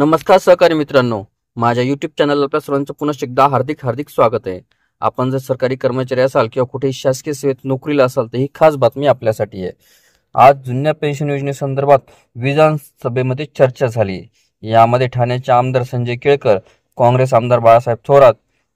नमस्कार सहकारी मित्रांनो, माझ्या यूट्यूब चॅनलला आपल्या सर्वांचं पुन्हा एकदा हार्दिक स्वागत आहे। आपण जर सरकारी कर्मचारी असाल किंवा कुठेही शासकीय सेवेत नोकरीला असाल तर ही खास बातमी आपल्यासाठी आहे। आज जुन्या पेन्शन योजनेसंदर्भात विधानसभेमध्ये चर्चा झाली। यामध्ये ठाण्याचे आमदार संजय केळकर, काँग्रेस आमदार बाळासाहेब थोरात,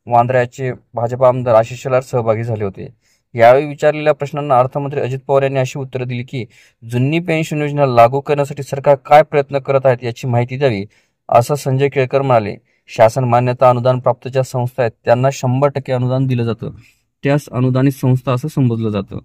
वांद्र्याचे भाजपा आमदार आशिष शेलार सहभागी झाले होते। यावेळी विचारलेल्या प्रश्नांना अर्थमंत्री अजित पवार यांनी अशी उत्तरे दिली की जुनी पेन्शन योजना लागू करण्यासाठी सरकार काय प्रयत्न करत आहेत याची माहिती द्यावी, असं संजय केळकर म्हणाले। शासन मान्यता अनुदान प्राप्त ज्या संस्था आहेत त्यांना 100% अनुदान दिलं जातं, त्यास अनुदानित संस्था असं संबोधलं जातं,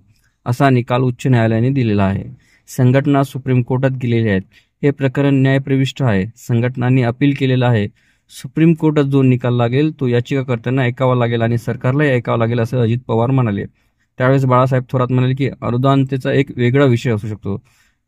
असा निकाल उच्च न्यायालयाने दिलेला आहे। संघटना सुप्रीम कोर्टात गेलेल्या आहेत। हे प्रकरण न्यायप्रविष्ट आहे। संघटनांनी अपील केलेलं आहे। सुप्रीम कोर्टात जो निकाल लागेल तो याचिकाकर्त्यांना ऐकावा लागेल आणि सरकारलाही ऐकावं लागेल, असं अजित पवार म्हणाले। त्यावेळेस बाळासाहेब थोरात म्हणाले की अनुदानतेचा एक वेगळा विषय असू शकतो।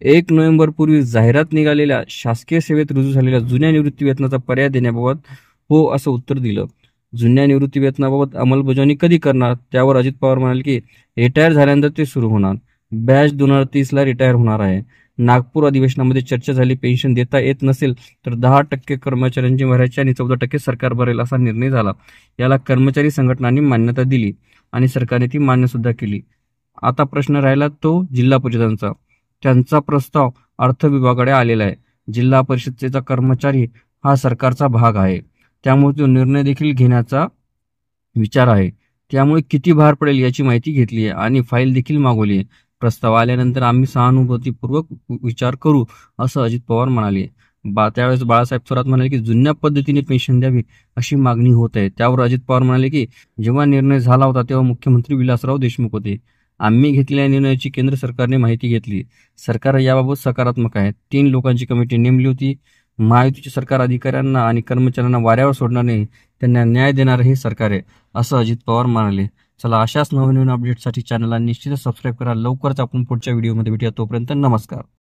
1 नोव्हेंबर पूर्वी जाहिरात निघालेल्या शासकीय सेवेत रुजू झालेल्या जुन्या निवृत्ती वेतनाचा पर्याय देण्याबाबत हो असं उत्तर दिलं। जुन्या निवृत्ती वेतनाबाबत अंमलबजावणी कधी करणार, त्यावर अजित पवार म्हणाले की रिटायर झाल्यानंतर ते सुरू होणार। बॅच 2030 ला रिटायर होणार आहे। नागपूर अधिवेशनामध्ये चर्चा झाली, पेन्शन देता येत नसेल तर 10% कर्मचाऱ्यांची भरायची आणि 14% सरकार भरेल असा निर्णय झाला। याला कर्मचारी संघटनांनी मान्यता दिली आणि सरकारने ती मान्य सुद्धा केली। आता प्रश्न राहिला तो जिल्हा परिषदांचा। त्यांचा प्रस्ताव अर्थ विभागाकडे आलेला आहे। जिल्हा परिषदेचा कर्मचारी हा सरकारचा भाग आहे, त्यामुळे तो निर्णय देखील घेण्याचा विचार आहे। त्यामुळे किती भार पडेल याची माहिती घेतली आहे आणि फाईल देखील मागवली आहे। प्रस्ताव आल्यानंतर आम्ही सहानुभूतीपूर्वक विचार करू, असं अजित पवार म्हणाले। त्यावेळेस बाळासाहेब थोरात म्हणाले की जुन्या पद्धतीने पेन्शन द्यावी अशी मागणी होत आहे। त्यावर अजित पवार म्हणाले की जेव्हा निर्णय झाला होता तेव्हा मुख्यमंत्री विलासराव देशमुख होते। आम्ही घेतलेल्या निर्णयाची केंद्र सरकारने माहिती घेतली। सरकार याबाबत सकारात्मक आहे। 3 लोकांची कमिटी नेमली होती। महायुतीचे सरकार अधिकाऱ्यांना आणि कर्मचाऱ्यांना वाऱ्यावर सोडणार नाही, त्यांना न्याय देणार हे सरकार आहे, असं अजित पवार म्हणाले। चला, अशाच नवनवीन अपडेटसाठी चॅनलला निश्चितच सबस्क्राईब करा। लवकरच आपण पुढच्या व्हिडिओमध्ये भेटूया। तोपर्यंत नमस्कार।